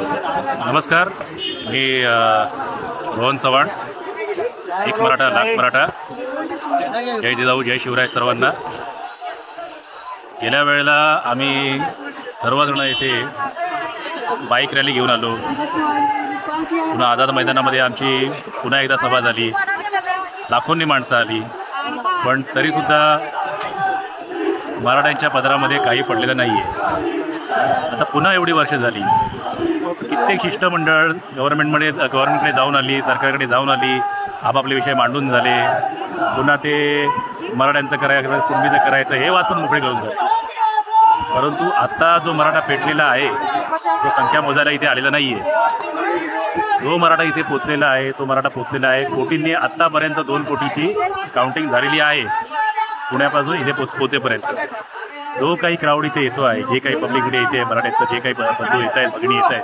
नमस्कार, मी रोहन चव्हाण, एक मराठा लाख मराठा। जय जिजाऊ, जय शिवराय सर्वांना। गेल्या वेळेला आम्ही सर्वजण इथे बाईक रॅली घेऊन आलो। पुन्हा आझाद मैदानामध्ये आमची पुन्हा एकदा सभा झाली, लाखोंनी माणसं आली, पण तरीसुद्धा मराठ्यांच्या पदरामध्ये काही पडलेलं नाही आहे। आता पुन्हा एवढी वर्ष झाली, कित्येक शिष्टमंडळ गव्हर्नमेंटकडे जाऊन आली, सरकारकडे जाऊन आली, आपापले विषय मांडून झाले, पुन्हा ते मराठ्यांचं करायचं, कुणबीचं करायचं हे वाचून मोकळे करून झाले। परंतु आता जो मराठा पेटलेला आहे तो संख्या मोजायला इथे आलेला नाही आहे। जो मराठा इथे पोचलेला आहे तो मराठा पोचलेला आहे। कोटींनी आत्तापर्यंत 2 कोटीची काउंटिंग झालेली आहे पुण्यापासून इथे पोचेपर्यंत। जो काही क्राऊड इथे येतो आहे, जे काही पब्लिक इथे येते, मराठ्यांचं जे काही बंधू येत आहेत, भगिनी येत आहेत,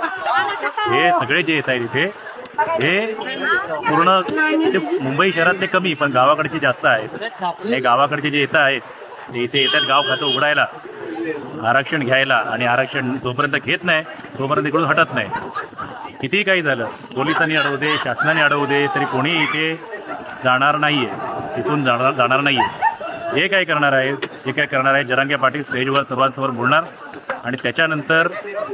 हे सगळे जे येत आहेत इथे हे पूर्ण इथे मुंबई शहरातले कमी, पण गावाकडचे जास्त आहेत। हे गावाकडचे जे येत आहेत ते इथे येतात गाव खातं उघडायला, आरक्षण घ्यायला, आणि आरक्षण जोपर्यंत घेत नाही तोपर्यंत इकडून हटत नाही। कितीही काही झालं, पोलिसांनी अडवू दे, शासनाने अडवू दे, तरी कोणी इथे जाणार नाही आहे, तिथून जाणार नाही आहे। जे काय करणार आहे जरांगे पाटील स्टेजवर सर्वांसमोर बोलणार, आणि त्याच्यानंतर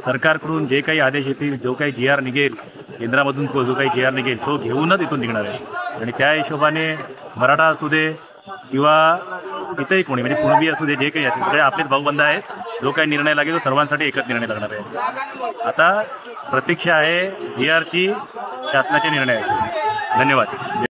सरकारकडून जे काही आदेश येतील, जो काही GR निघेल, केंद्रामधून जो काही GR निघेल तो घेऊनच इथून निघणार आहे। आणि त्या हिशोबाने मराठा असू दे किंवा इतरही कोणी, म्हणजे कुणबी असू दे, जे काही आहे सगळे आपलेच भाऊबंद आहेत। जो काही निर्णय लागेल तो सर्वांसाठी एकच निर्णय लागणार आहे। आता प्रतीक्षा आहे GRची, शासनाच्या निर्णयाची। धन्यवाद।